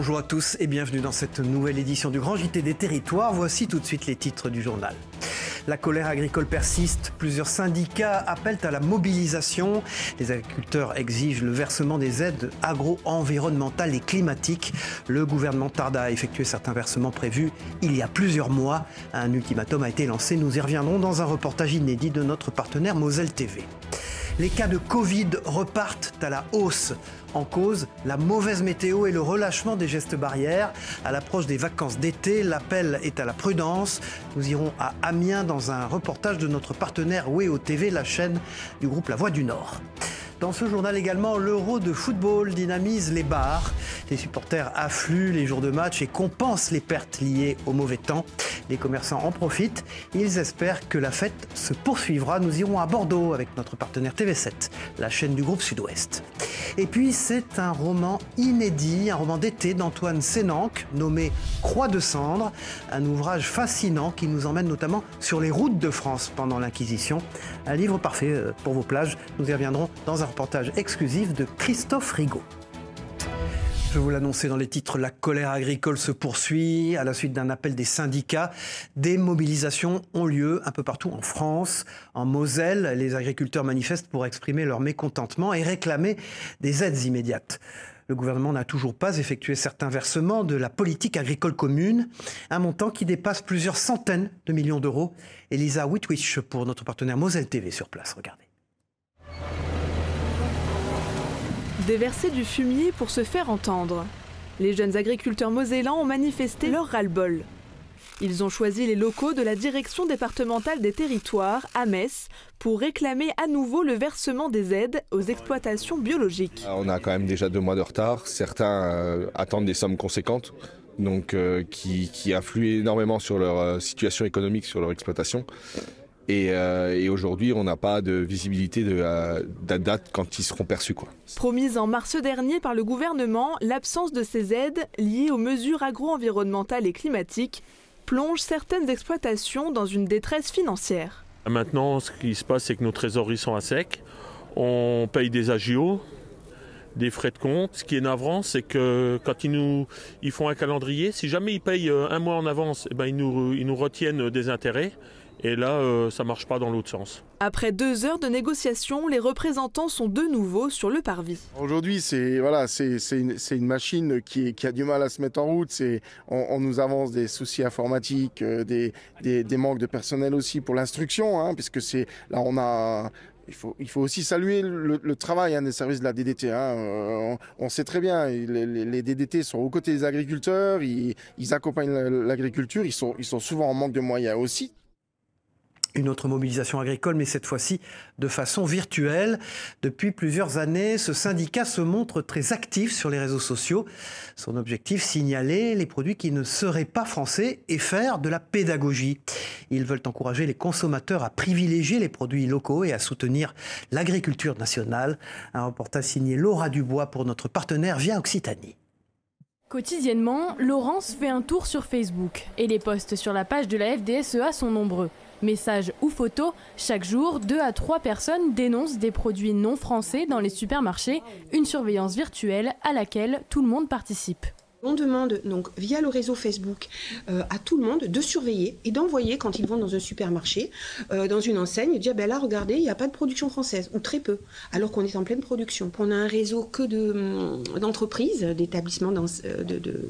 Bonjour à tous et bienvenue dans cette nouvelle édition du Grand JT des Territoires. Voici tout de suite les titres du journal. La colère agricole persiste, plusieurs syndicats appellent à la mobilisation. Les agriculteurs exigent le versement des aides agro-environnementales et climatiques. Le gouvernement tarde à effectuer certains versements prévus il y a plusieurs mois. Un ultimatum a été lancé, nous y reviendrons dans un reportage inédit de notre partenaire Moselle TV. Les cas de Covid repartent à la hausse. En cause, la mauvaise météo et le relâchement des gestes barrières. À l'approche des vacances d'été, l'appel est à la prudence. Nous irons à Amiens dans un reportage de notre partenaire WEO TV, la chaîne du groupe La Voix du Nord. Dans ce journal également, l'Euro de football dynamise les bars. Les supporters affluent les jours de match et compensent les pertes liées au mauvais temps. Les commerçants en profitent. Ils espèrent que la fête se poursuivra. Nous irons à Bordeaux avec notre partenaire TV7, la chaîne du groupe Sud-Ouest. Et puis c'est un roman inédit, un roman d'été d'Antoine Sénanque, nommé Croix de cendre. Un ouvrage fascinant qui nous emmène notamment sur les routes de France pendant l'Inquisition. Un livre parfait pour vos plages. Nous y reviendrons dans un reportage exclusif de Christophe Rigaud. Je vous l'annonçais dans les titres, la colère agricole se poursuit. À la suite d'un appel des syndicats, des mobilisations ont lieu un peu partout en France. En Moselle, les agriculteurs manifestent pour exprimer leur mécontentement et réclamer des aides immédiates. Le gouvernement n'a toujours pas effectué certains versements de la politique agricole commune, un montant qui dépasse plusieurs centaines de millions d'euros. Elisa Whitwish pour notre partenaire Moselle TV sur place. Regardez. Déverser du fumier pour se faire entendre. Les jeunes agriculteurs mosellans ont manifesté leur ras-le-bol. Ils ont choisi les locaux de la direction départementale des territoires à Metz pour réclamer à nouveau le versement des aides aux exploitations biologiques. On a quand même déjà 2 mois de retard. Certains attendent des sommes conséquentes, donc qui influent énormément sur leur situation économique, sur leur exploitation. Et aujourd'hui, on n'a pas de visibilité de la date quand ils seront perçus, quoi. Promise en mars dernier par le gouvernement, l'absence de ces aides liées aux mesures agro-environnementales et climatiques plonge certaines exploitations dans une détresse financière. Maintenant, ce qui se passe, c'est que nos trésoreries sont à sec. On paye des agios, des frais de compte. Ce qui est navrant, c'est que quand ils font un calendrier, si jamais ils payent 1 mois en avance, ils nous retiennent des intérêts. Et là, ça ne marche pas dans l'autre sens. Après 2 heures de négociation, les représentants sont de nouveau sur le parvis. Aujourd'hui, c'est une machine qui a du mal à se mettre en route. On nous avance des soucis informatiques, des manques de personnel aussi pour l'instruction, puisque là il faut aussi saluer le travail des services de la DDT. On sait très bien, les DDT sont aux côtés des agriculteurs, ils accompagnent l'agriculture, ils sont souvent en manque de moyens aussi. Une autre mobilisation agricole, mais cette fois-ci de façon virtuelle. Depuis plusieurs années, ce syndicat se montre très actif sur les réseaux sociaux. Son objectif, signaler les produits qui ne seraient pas français et faire de la pédagogie. Ils veulent encourager les consommateurs à privilégier les produits locaux et à soutenir l'agriculture nationale. Un reportage signé Laura Dubois pour notre partenaire Via Occitanie. Quotidiennement, Laurence fait un tour sur Facebook et les posts sur la page de la FDSEA sont nombreux. Messages ou photos, chaque jour, 2 à 3 personnes dénoncent des produits non français dans les supermarchés, une surveillance virtuelle à laquelle tout le monde participe. On demande donc via le réseau Facebook à tout le monde de surveiller et d'envoyer quand ils vont dans un supermarché, dans une enseigne, dire là regardez, il n'y a pas de production française ou très peu, alors qu'on est en pleine production. On a un réseau que d'entreprises, d'établissements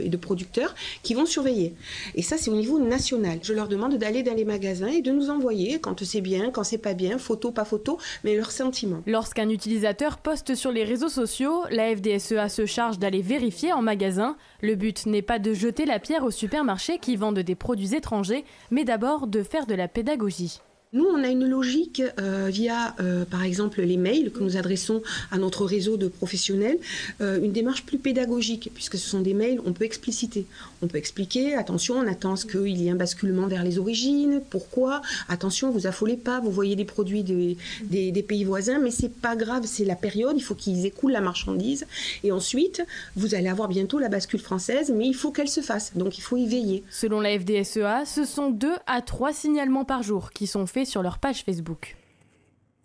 et de producteurs qui vont surveiller. Et ça c'est au niveau national. Je leur demande d'aller dans les magasins et de nous envoyer quand c'est bien, quand c'est pas bien, photo, pas photo, mais leurs sentiments. Lorsqu'un utilisateur poste sur les réseaux sociaux, la FDSEA se charge d'aller vérifier en magasin. Le but n'est pas de jeter la pierre aux supermarchés qui vendent des produits étrangers, mais d'abord de faire de la pédagogie. Nous, on a une logique via, par exemple, les mails que nous adressons à notre réseau de professionnels, une démarche plus pédagogique, puisque ce sont des mails, on peut expliciter. On peut expliquer, attention, on attend qu'il y ait un basculement vers les origines, pourquoi, attention, vous affolez pas, vous voyez des produits des pays voisins, mais c'est pas grave, c'est la période, il faut qu'ils écoulent la marchandise. Et ensuite, vous allez avoir bientôt la bascule française, mais il faut qu'elle se fasse, donc il faut y veiller. Selon la FDSEA, ce sont 2 à 3 signalements par jour qui sont faits sur leur page Facebook.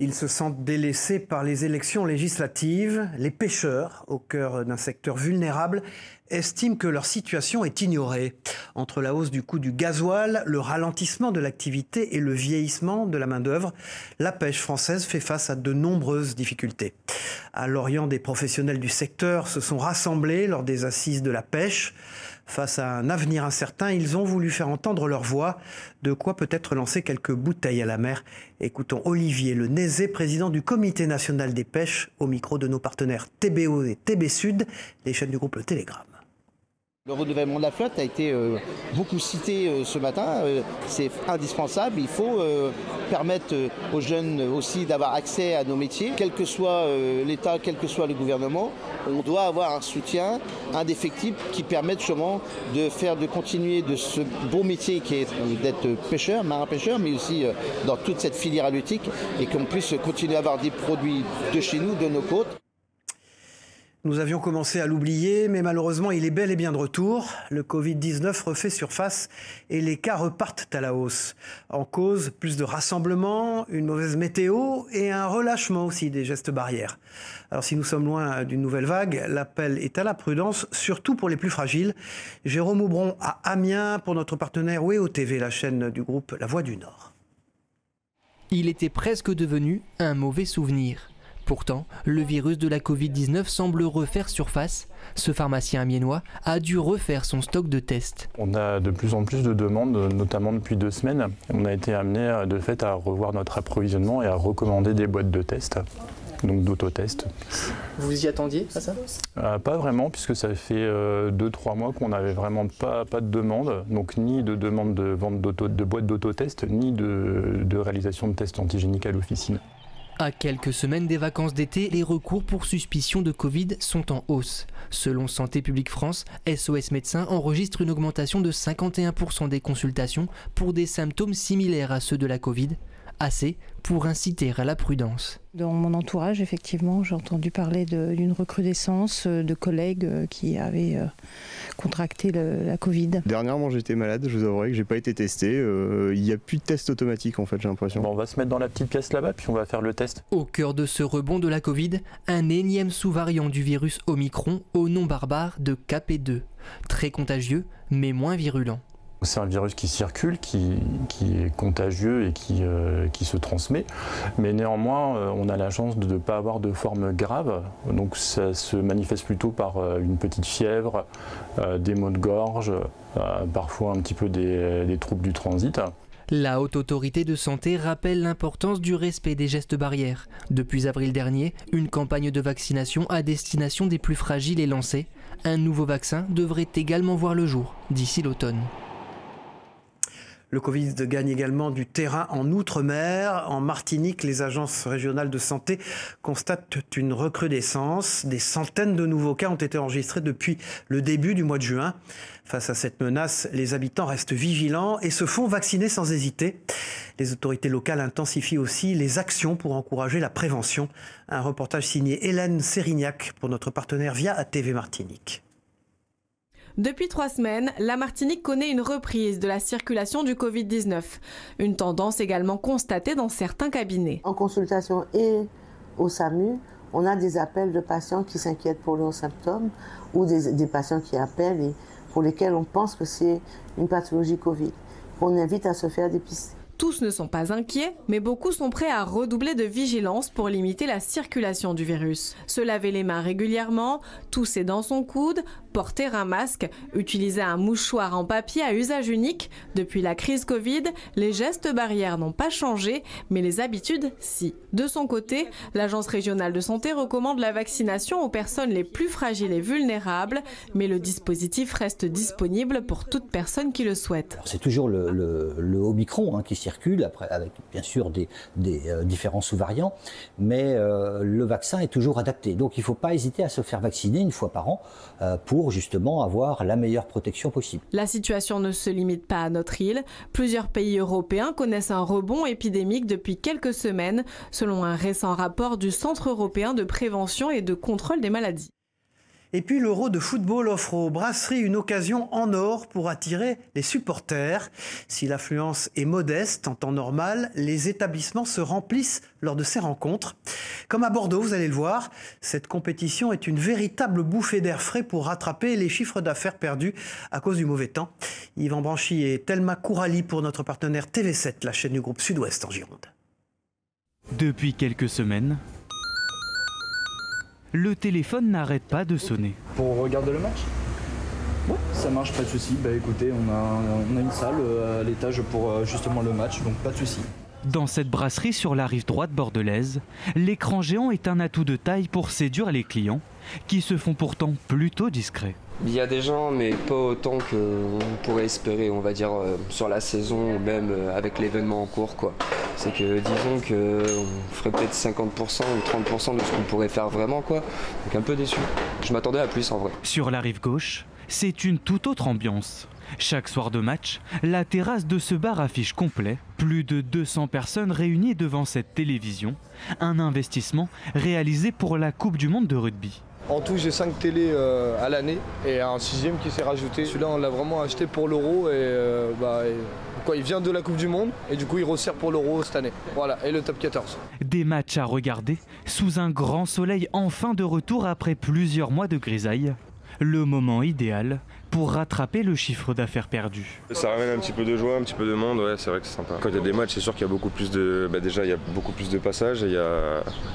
Ils se sentent délaissés par les élections législatives. Les pêcheurs, au cœur d'un secteur vulnérable, estiment que leur situation est ignorée. Entre la hausse du coût du gasoil, le ralentissement de l'activité et le vieillissement de la main-d'œuvre, la pêche française fait face à de nombreuses difficultés. À Lorient, des professionnels du secteur se sont rassemblés lors des assises de la pêche. Face à un avenir incertain, ils ont voulu faire entendre leur voix, de quoi peut-être lancer quelques bouteilles à la mer. Écoutons Olivier Le Nézet, président du Comité national des pêches, au micro de nos partenaires TBO et TB Sud, les chaînes du groupe Le Télégramme. Le renouvellement de la flotte a été beaucoup cité ce matin. C'est indispensable. Il faut permettre aux jeunes aussi d'avoir accès à nos métiers. Quel que soit l'État, quel que soit le gouvernement, on doit avoir un soutien, un effectif qui permette justement de continuer de ce beau métier qui est d'être pêcheur, marin-pêcheur, mais aussi dans toute cette filière halieutique et qu'on puisse continuer à avoir des produits de chez nous, de nos côtes. Nous avions commencé à l'oublier, mais malheureusement, il est bel et bien de retour. Le Covid-19 refait surface et les cas repartent à la hausse. En cause, plus de rassemblements, une mauvaise météo et un relâchement aussi des gestes barrières. Alors si nous sommes loin d'une nouvelle vague, l'appel est à la prudence, surtout pour les plus fragiles. Jérôme Aubron à Amiens pour notre partenaire WEO TV, la chaîne du groupe La Voix du Nord. Il était presque devenu un mauvais souvenir. Pourtant, le virus de la Covid-19 semble refaire surface. Ce pharmacien amiénois a dû refaire son stock de tests. On a de plus en plus de demandes, notamment depuis 2 semaines. On a été amené de fait à revoir notre approvisionnement et à recommander des boîtes de tests, donc d'autotests. Vous y attendiez à ça ? Pas vraiment, puisque ça fait 2-3 mois qu'on n'avait vraiment pas de demande, donc ni de demande de vente de boîtes d'autotests, ni de réalisation de tests antigéniques à l'officine. À quelques semaines des vacances d'été, les recours pour suspicion de Covid sont en hausse. Selon Santé publique France, SOS Médecins enregistre une augmentation de 51% des consultations pour des symptômes similaires à ceux de la Covid, assez pour inciter à la prudence. Dans mon entourage, effectivement, j'ai entendu parler d'une recrudescence de collègues qui avaient contracté la Covid. Dernièrement, j'étais malade, je vous avouerai que j'ai pas été testé. Il n'y a plus de test automatique en fait, j'ai l'impression. Bon, on va se mettre dans la petite pièce là-bas, puis on va faire le test. Au cœur de ce rebond de la Covid, un énième sous-variant du virus Omicron au nom barbare de KP2. Très contagieux, mais moins virulent. C'est un virus qui circule, qui est contagieux et qui se transmet. Mais néanmoins, on a la chance de ne pas avoir de forme grave. Donc ça se manifeste plutôt par une petite fièvre, des maux de gorge, parfois un petit peu des troubles du transit. La Haute Autorité de Santé rappelle l'importance du respect des gestes barrières. Depuis avril dernier, une campagne de vaccination à destination des plus fragiles est lancée. Un nouveau vaccin devrait également voir le jour d'ici l'automne. Le Covid gagne également du terrain en Outre-mer. En Martinique, les agences régionales de santé constatent une recrudescence. Des centaines de nouveaux cas ont été enregistrés depuis le début du mois de juin. Face à cette menace, les habitants restent vigilants et se font vacciner sans hésiter. Les autorités locales intensifient aussi les actions pour encourager la prévention. Un reportage signé Hélène Sérignac pour notre partenaire Via TV Martinique. Depuis 3 semaines, la Martinique connaît une reprise de la circulation du Covid-19. Une tendance également constatée dans certains cabinets. En consultation et au SAMU, on a des appels de patients qui s'inquiètent pour leurs symptômes ou des patients qui appellent et pour lesquels on pense que c'est une pathologie Covid. On invite à se faire dépister. Tous ne sont pas inquiets, mais beaucoup sont prêts à redoubler de vigilance pour limiter la circulation du virus. Se laver les mains régulièrement, tousser dans son coude, porter un masque, utiliser un mouchoir en papier à usage unique. Depuis la crise Covid, les gestes barrières n'ont pas changé, mais les habitudes, si. De son côté, l'Agence régionale de santé recommande la vaccination aux personnes les plus fragiles et vulnérables, mais le dispositif reste disponible pour toute personne qui le souhaite. C'est toujours le Omicron qui circule, après, avec bien sûr des différents sous-variants, mais le vaccin est toujours adapté. Donc il ne faut pas hésiter à se faire vacciner une fois par an pour justement avoir la meilleure protection possible. La situation ne se limite pas à notre île. Plusieurs pays européens connaissent un rebond épidémique depuis quelques semaines, selon un récent rapport du Centre européen de prévention et de contrôle des maladies. Et puis l'Euro de football offre aux brasseries une occasion en or pour attirer les supporters. Si l'affluence est modeste en temps normal, les établissements se remplissent lors de ces rencontres. Comme à Bordeaux, vous allez le voir, cette compétition est une véritable bouffée d'air frais pour rattraper les chiffres d'affaires perdus à cause du mauvais temps. Yvan Branchy et Thelma Kourali pour notre partenaire TV7, la chaîne du groupe Sud-Ouest en Gironde. Depuis quelques semaines, le téléphone n'arrête pas de sonner. Pour regarder le match? Ouais, ça marche, pas de souci. Bah écoutez, on a une salle à l'étage pour justement le match, donc pas de souci. Dans cette brasserie sur la rive droite bordelaise, l'écran géant est un atout de taille pour séduire les clients, qui se font pourtant plutôt discrets. Il y a des gens, mais pas autant qu'on pourrait espérer, on va dire, sur la saison ou même avec l'événement en cours, quoi. C'est que disons qu'on ferait peut-être 50% ou 30% de ce qu'on pourrait faire vraiment, quoi. Donc un peu déçu. Je m'attendais à plus en vrai. Sur la rive gauche, c'est une toute autre ambiance. Chaque soir de match, la terrasse de ce bar affiche complet. Plus de 200 personnes réunies devant cette télévision. Un investissement réalisé pour la Coupe du Monde de rugby. En tout, j'ai 5 télés à l'année et un 6e qui s'est rajouté. Celui-là, on l'a vraiment acheté pour l'Euro il vient de la Coupe du Monde et du coup, il resserre pour l'Euro cette année. Voilà, et le top 14. Des matchs à regarder sous un grand soleil enfin de retour après plusieurs mois de grisaille. Le moment idéal pour rattraper le chiffre d'affaires perdu. Ça ramène un petit peu de joie, un petit peu de monde, ouais, c'est vrai que c'est sympa. Quand il y a des matchs, c'est sûr qu'il y a beaucoup plus de... déjà, il y a beaucoup plus de passages et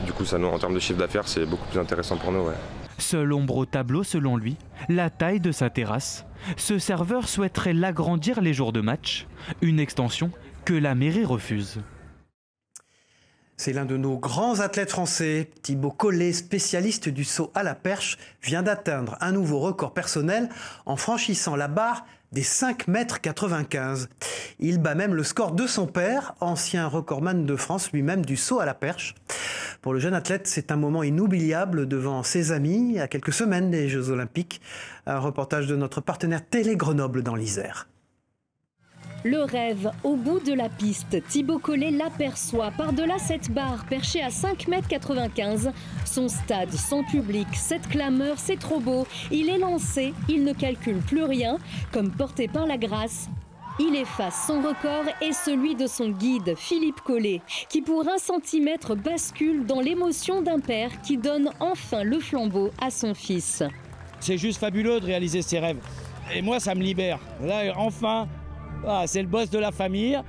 du coup, ça, en termes de chiffre d'affaires, c'est beaucoup plus intéressant pour nous. Ouais. Seule ombre au tableau, selon lui, la taille de sa terrasse. Ce serveur souhaiterait l'agrandir les jours de match, une extension que la mairie refuse. C'est l'un de nos grands athlètes français. Thibaut Collet, spécialiste du saut à la perche, vient d'atteindre un nouveau record personnel en franchissant la barre des 5,95 m. Il bat même le score de son père, ancien recordman de France lui-même du saut à la perche. Pour le jeune athlète, c'est un moment inoubliable devant ses amis à quelques semaines des Jeux Olympiques. Un reportage de notre partenaire Télé Grenoble dans l'Isère. Le rêve au bout de la piste, Thibaut Collet l'aperçoit par-delà cette barre perchée à 5,95 m. Son stade, son public, cette clameur, c'est trop beau. Il est lancé, il ne calcule plus rien. Comme porté par la grâce, il efface son record et celui de son guide, Philippe Collet, qui pour 1 centimètre bascule dans l'émotion d'un père qui donne enfin le flambeau à son fils. C'est juste fabuleux de réaliser ses rêves. Et moi, ça me libère. Là, enfin... Ah, c'est le boss de la famille,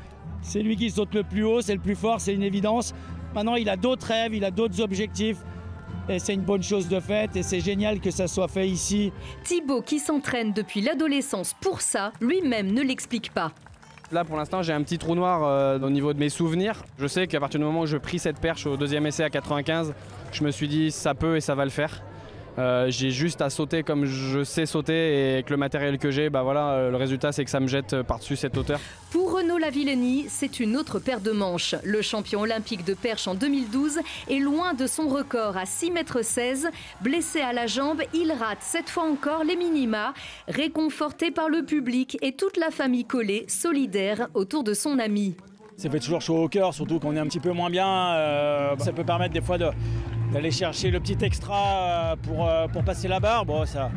c'est lui qui saute le plus haut, c'est le plus fort, c'est une évidence. Maintenant, il a d'autres rêves, il a d'autres objectifs et c'est une bonne chose de fait et c'est génial que ça soit fait ici. Thibaut, qui s'entraîne depuis l'adolescence pour ça, lui-même ne l'explique pas. Là, pour l'instant, j'ai un petit trou noir au niveau de mes souvenirs. Je sais qu'à partir du moment où je pris cette perche au 2e essai à 95, je me suis dit ça peut et ça va le faire. J'ai juste à sauter comme je sais sauter et avec le matériel que j'ai, le résultat c'est que ça me jette par-dessus cette hauteur. Pour Renaud Lavillenie, c'est une autre paire de manches. Le champion olympique de perche en 2012 est loin de son record à 6,16 m. Blessé à la jambe, il rate cette fois encore les minima. Réconforté par le public et toute la famille Collet, solidaire autour de son ami. Ça fait toujours chaud au cœur, surtout quand on est un petit peu moins bien. Ça peut permettre des fois d'aller chercher le petit extra pour passer la barre. Bon, ça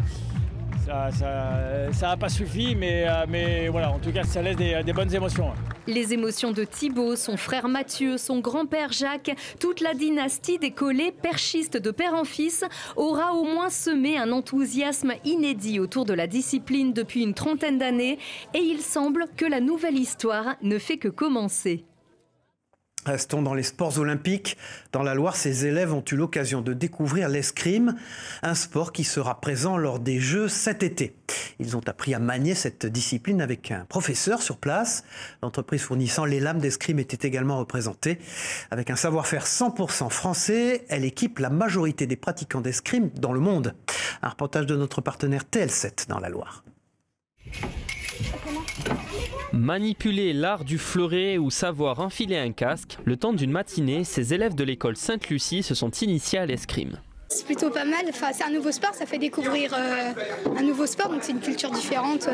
n'a pas suffi, mais voilà, en tout cas, ça laisse des bonnes émotions. Les émotions de Thibaut, son frère Mathieu, son grand-père Jacques, toute la dynastie des Collet, perchistes de père en fils, aura au moins semé un enthousiasme inédit autour de la discipline depuis une trentaine d'années. Et il semble que la nouvelle histoire ne fait que commencer. Restons dans les sports olympiques. Dans la Loire, ces élèves ont eu l'occasion de découvrir l'escrime, un sport qui sera présent lors des Jeux cet été. Ils ont appris à manier cette discipline avec un professeur sur place. L'entreprise fournissant les lames d'escrime était également représentée. Avec un savoir-faire 100% français, elle équipe la majorité des pratiquants d'escrime dans le monde. Un reportage de notre partenaire TL7 dans la Loire. Manipuler l'art du fleuret ou savoir enfiler un casque, le temps d'une matinée, ces élèves de l'école Sainte-Lucie se sont initiés à l'escrime. C'est plutôt pas mal, c'est un nouveau sport, ça fait découvrir un nouveau sport, donc c'est une culture différente.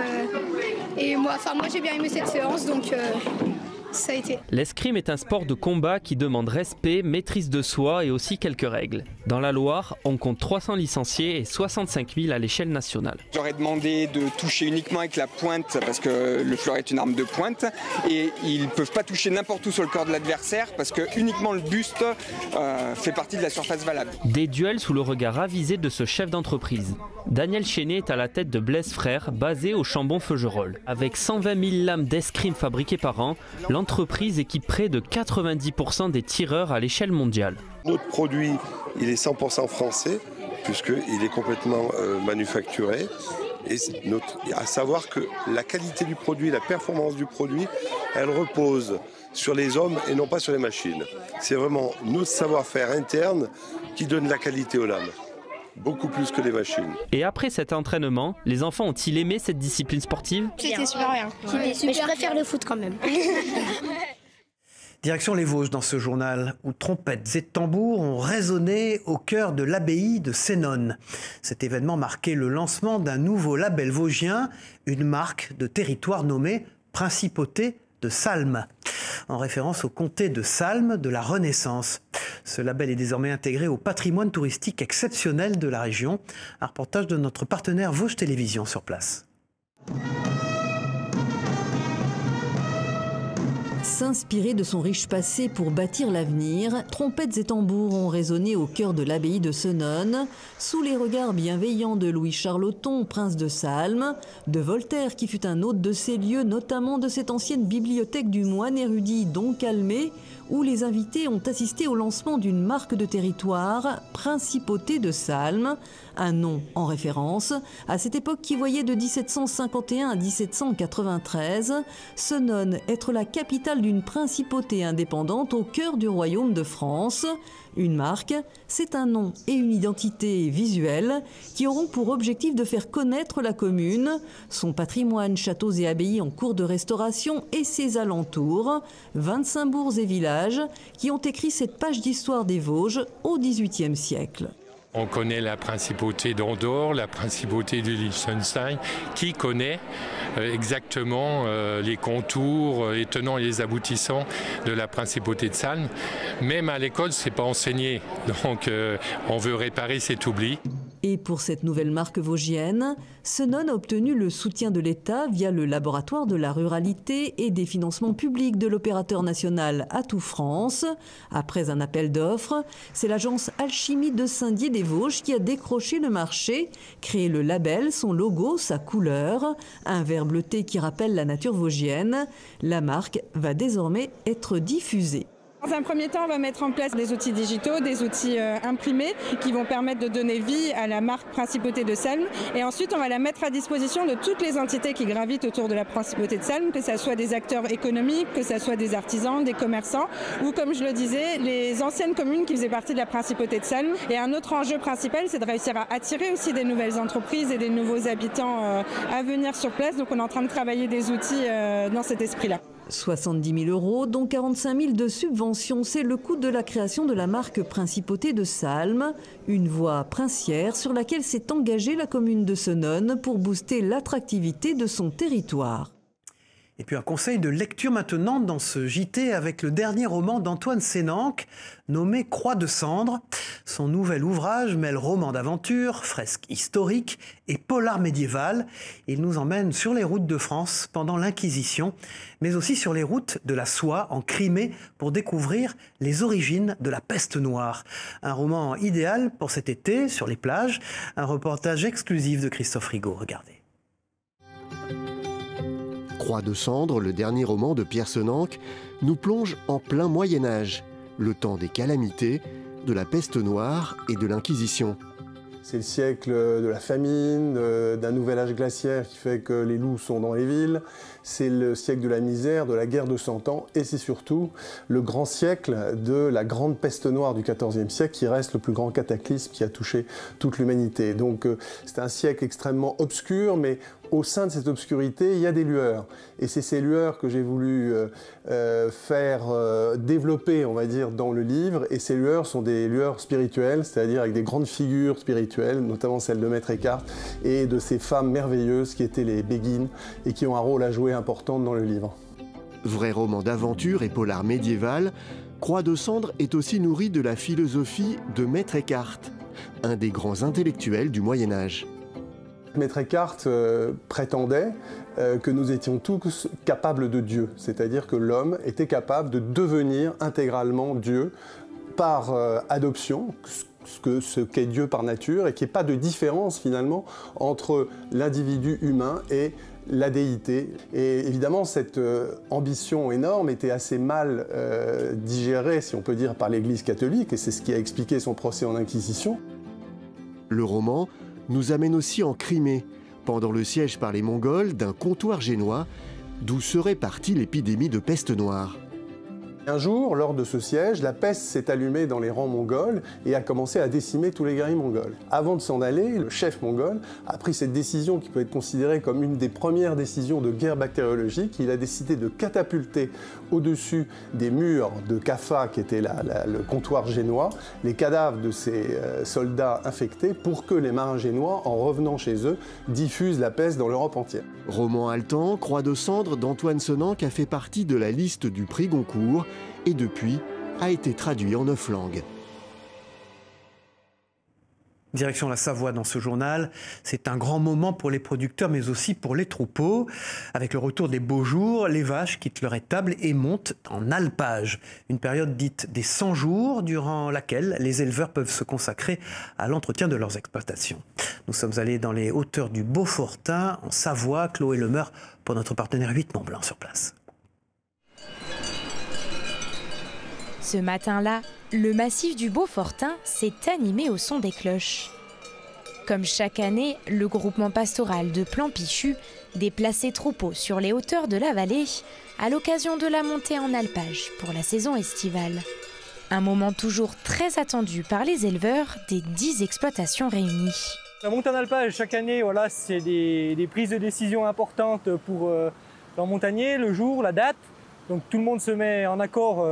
Et moi j'ai bien aimé cette séance, donc ça a été. L'escrime est un sport de combat qui demande respect, maîtrise de soi et aussi quelques règles. Dans la Loire, on compte 300 licenciés et 65 000 à l'échelle nationale. J'aurais demandé de toucher uniquement avec la pointe parce que le fleuret est une arme de pointe et ils ne peuvent pas toucher n'importe où sur le corps de l'adversaire parce que uniquement le buste fait partie de la surface valable. Des duels sous le regard avisé de ce chef d'entreprise. Daniel Chénet est à la tête de Blaise Frères, basé au Chambon-Feugerolles. Avec 120 000 lames d'escrime fabriquées par an, l'entreprise équipe près de 90% des tireurs à l'échelle mondiale. Notre produit, il est 100% français, puisqu'il est complètement manufacturé. Et à savoir que la qualité du produit, la performance du produit, elle repose sur les hommes et non pas sur les machines. C'est vraiment notre savoir-faire interne qui donne la qualité aux lames. Beaucoup plus que les machines. Et après cet entraînement, les enfants ont-ils aimé cette discipline sportive? C'était super bien. Mais je préfère le foot quand même. Direction les Vosges dans ce journal où trompettes et tambours ont résonné au cœur de l'abbaye de Senones. Cet événement marquait le lancement d'un nouveau label vosgien, une marque de territoire nommée Principauté de Salm, en référence au comté de Salm de la Renaissance. Ce label est désormais intégré au patrimoine touristique exceptionnel de la région. Un reportage de notre partenaire Vosges Télévisions sur place. S'inspirer de son riche passé pour bâtir l'avenir, trompettes et tambours ont résonné au cœur de l'abbaye de Senones, sous les regards bienveillants de Louis Charloton, prince de Salm, de Voltaire qui fut un hôte de ces lieux, notamment de cette ancienne bibliothèque du moine érudit Don Calmet, où les invités ont assisté au lancement d'une marque de territoire, Principauté de Salm, un nom en référence à cette époque qui voyait de 1751 à 1793 Senones être la capitale d'une principauté indépendante au cœur du royaume de France. Une marque, c'est un nom et une identité visuelle qui auront pour objectif de faire connaître la commune, son patrimoine, châteaux et abbayes en cours de restauration et ses alentours, 25 bourgs et villages qui ont écrit cette page d'histoire des Vosges au XVIIIe siècle. On connaît la principauté d'Andorre, la principauté de Liechtenstein. Qui connaît exactement les contours, les tenants et les aboutissants de la principauté de Salm? Même à l'école, ce n'est pas enseigné. Donc on veut réparer cet oubli. Et pour cette nouvelle marque vosgienne, Senones a obtenu le soutien de l'État via le laboratoire de la ruralité et des financements publics de l'opérateur national Atout France. Après un appel d'offres, c'est l'agence Alchimie de Saint-Dié des Vosges qui a décroché le marché, créé le label, son logo, sa couleur, un vert bleuté qui rappelle la nature vosgienne. La marque va désormais être diffusée. Dans un premier temps, on va mettre en place des outils digitaux, des outils imprimés qui vont permettre de donner vie à la marque Principauté de Salm. Et ensuite, on va la mettre à disposition de toutes les entités qui gravitent autour de la Principauté de Salm, que ce soit des acteurs économiques, que ce soit des artisans, des commerçants, ou comme je le disais, les anciennes communes qui faisaient partie de la Principauté de Salm. Et un autre enjeu principal, c'est de réussir à attirer aussi des nouvelles entreprises et des nouveaux habitants à venir sur place. Donc on est en train de travailler des outils dans cet esprit-là. 70 000 €, dont 45 000 de subventions, c'est le coût de la création de la marque Principauté de Salm, une voie princière sur laquelle s'est engagée la commune de Senones pour booster l'attractivité de son territoire. Et puis un conseil de lecture maintenant dans ce JT avec le dernier roman d'Antoine Sénanque, nommé Croix de cendre. Son nouvel ouvrage mêle roman d'aventure, fresque historique et polar médiéval. Il nous emmène sur les routes de France pendant l'Inquisition, mais aussi sur les routes de la soie en Crimée pour découvrir les origines de la peste noire. Un roman idéal pour cet été sur les plages. Un reportage exclusif de Christophe Rigaud. Regardez. Croix de cendre, le dernier roman de Pierre Sénanque, nous plonge en plein Moyen-Âge, le temps des calamités, de la peste noire et de l'Inquisition. C'est le siècle de la famine, d'un nouvel âge glaciaire qui fait que les loups sont dans les villes. C'est le siècle de la misère, de la guerre de 100 ans. Et c'est surtout le grand siècle de la grande peste noire du XIVe siècle qui reste le plus grand cataclysme qui a touché toute l'humanité. Donc c'est un siècle extrêmement obscur, mais au sein de cette obscurité, il y a des lueurs. Et c'est ces lueurs que j'ai voulu faire développer, on va dire, dans le livre. Et ces lueurs sont des lueurs spirituelles, c'est-à-dire avec des grandes figures spirituelles, notamment celle de Maître Eckhart, et de ces femmes merveilleuses qui étaient les Béguines et qui ont un rôle à jouer important dans le livre. Vrai roman d'aventure et polar médiéval, Croix de Cendre est aussi nourri de la philosophie de Maître Eckhart, un des grands intellectuels du Moyen-Âge. Maître Eckhart prétendait que nous étions tous capables de Dieu, c'est-à-dire que l'homme était capable de devenir intégralement Dieu par adoption, ce qu'est Dieu par nature, et qu'il n'y ait pas de différence finalement entre l'individu humain et la déité. Et évidemment, cette ambition énorme était assez mal digérée, si on peut dire, par l'Église catholique, et c'est ce qui a expliqué son procès en Inquisition. Le roman nous amène aussi en Crimée, pendant le siège par les Mongols d'un comptoir génois, d'où serait partie l'épidémie de peste noire. Un jour, lors de ce siège, la peste s'est allumée dans les rangs mongols et a commencé à décimer tous les guerriers mongols. Avant de s'en aller, le chef mongol a pris cette décision qui peut être considérée comme une des premières décisions de guerre bactériologique. Il a décidé de catapulter au-dessus des murs de Kaffa, qui était le comptoir génois, les cadavres de ces soldats infectés pour que les marins génois, en revenant chez eux, diffusent la peste dans l'Europe entière. Roman haletant, Croix de Cendre d'Antoine Senanque a fait partie de la liste du prix Goncourt et depuis a été traduit en 9 langues. Direction la Savoie dans ce journal. C'est un grand moment pour les producteurs, mais aussi pour les troupeaux. Avec le retour des beaux jours, les vaches quittent leur étable et montent en alpage. Une période dite des 100 jours, durant laquelle les éleveurs peuvent se consacrer à l'entretien de leurs exploitations. Nous sommes allés dans les hauteurs du Beaufortain, en Savoie. Chloé Lemeur pour notre partenaire 8 Mont-Blanc sur place. Ce matin-là, le massif du Beaufortain s'est animé au son des cloches. Comme chaque année, le groupement pastoral de Plan-Pichu déplace ses troupeaux sur les hauteurs de la vallée à l'occasion de la montée en alpage pour la saison estivale. Un moment toujours très attendu par les éleveurs des 10 exploitations réunies. La montée en alpage, chaque année, voilà, c'est des prises de décision importantes pour leurs montagniers, le jour, la date. Donc tout le monde se met en accord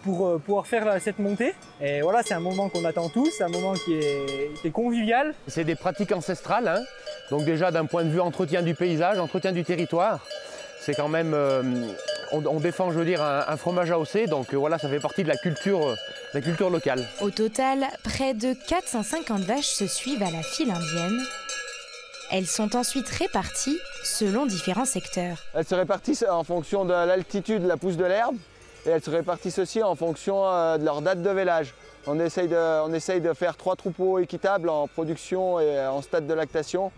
pour pouvoir faire cette montée. Et voilà, c'est un moment qu'on attend tous, un moment qui est convivial. C'est des pratiques ancestrales, hein. Donc déjà d'un point de vue entretien du paysage, entretien du territoire, c'est quand même, on défend, je veux dire, un fromage AOC, donc voilà, ça fait partie de la culture locale. Au total, près de 450 vaches se suivent à la file indienne. Elles sont ensuite réparties selon différents secteurs. Elles se répartissent en fonction de l'altitude de la pousse de l'herbe. Et elles se répartissent aussi en fonction de leur date de vélage. On essaye de faire 3 troupeaux équitables en production et en stade de lactation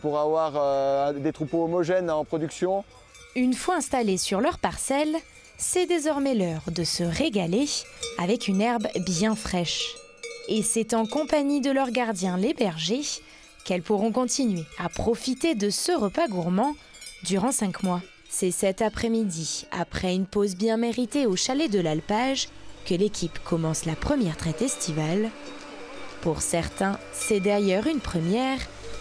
pour avoir des troupeaux homogènes en production. Une fois installés sur leur parcelle, c'est désormais l'heure de se régaler avec une herbe bien fraîche. Et c'est en compagnie de leurs gardiens, les bergers, qu'elles pourront continuer à profiter de ce repas gourmand durant 5 mois. C'est cet après-midi, après une pause bien méritée au chalet de l'Alpage, que l'équipe commence la première traite estivale. Pour certains, c'est d'ailleurs une première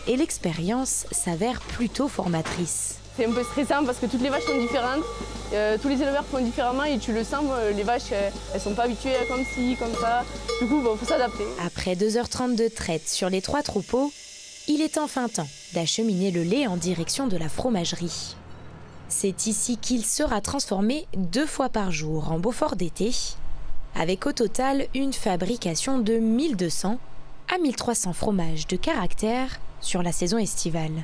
et l'expérience s'avère plutôt formatrice. C'est un peu stressant parce que toutes les vaches sont différentes, tous les éleveurs font différemment et tu le sens, les vaches elles sont pas habituées à comme ci, comme ça, du coup il faut s'adapter. Après 2h30 de traite sur les 3 troupeaux, il est enfin temps d'acheminer le lait en direction de la fromagerie. C'est ici qu'il sera transformé 2 fois par jour en Beaufort d'été, avec au total une fabrication de 1200 à 1300 fromages de caractère sur la saison estivale.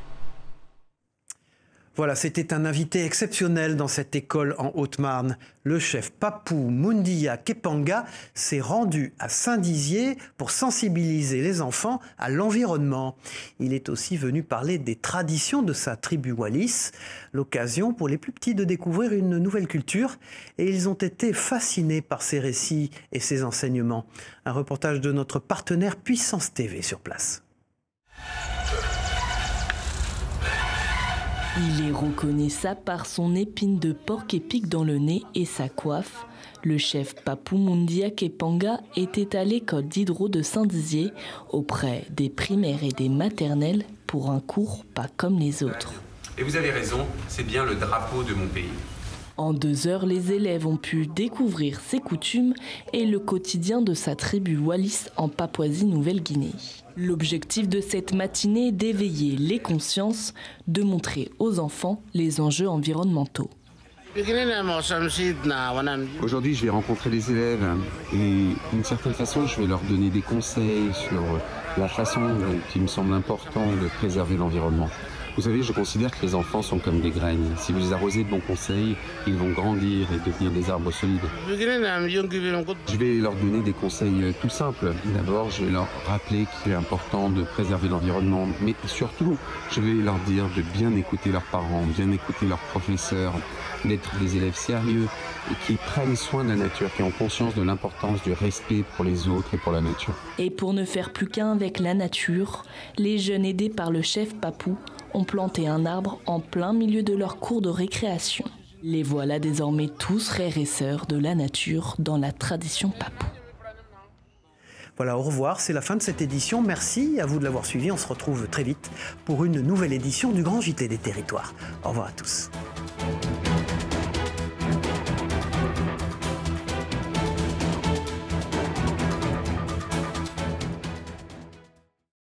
Voilà, c'était un invité exceptionnel dans cette école en Haute-Marne. Le chef Papou Mundia Kepanga s'est rendu à Saint-Dizier pour sensibiliser les enfants à l'environnement. Il est aussi venu parler des traditions de sa tribu Wallis, l'occasion pour les plus petits de découvrir une nouvelle culture. Et ils ont été fascinés par ses récits et ses enseignements. Un reportage de notre partenaire Puissance TV sur place. Il est reconnaissable par son épine de porc épique dans le nez et sa coiffe. Le chef Papou Mundia Kepanga était à l'école d'Hydro de Saint-Dizier auprès des primaires et des maternelles pour un cours pas comme les autres. Et vous avez raison, c'est bien le drapeau de mon pays. En 2 heures, les élèves ont pu découvrir ses coutumes et le quotidien de sa tribu Wallis en Papouasie-Nouvelle-Guinée. L'objectif de cette matinée est d'éveiller les consciences, de montrer aux enfants les enjeux environnementaux. Aujourd'hui, je vais rencontrer les élèves et d'une certaine façon, je vais leur donner des conseils sur la façon dont il me semble important de préserver l'environnement. Vous savez, je considère que les enfants sont comme des graines. Si vous les arrosez de bons conseils, ils vont grandir et devenir des arbres solides. Je vais leur donner des conseils tout simples. D'abord, je vais leur rappeler qu'il est important de préserver l'environnement, mais surtout, je vais leur dire de bien écouter leurs parents, bien écouter leurs professeurs, d'être des élèves sérieux et qui prennent soin de la nature, qui ont conscience de l'importance du respect pour les autres et pour la nature. Et pour ne faire plus qu'un avec la nature, les jeunes aidés par le chef Papou ont planté un arbre en plein milieu de leur cours de récréation. Les voilà désormais tous frères et sœurs de la nature dans la tradition Papou. Voilà, au revoir, c'est la fin de cette édition. Merci à vous de l'avoir suivi. On se retrouve très vite pour une nouvelle édition du Grand JT des Territoires. Au revoir à tous.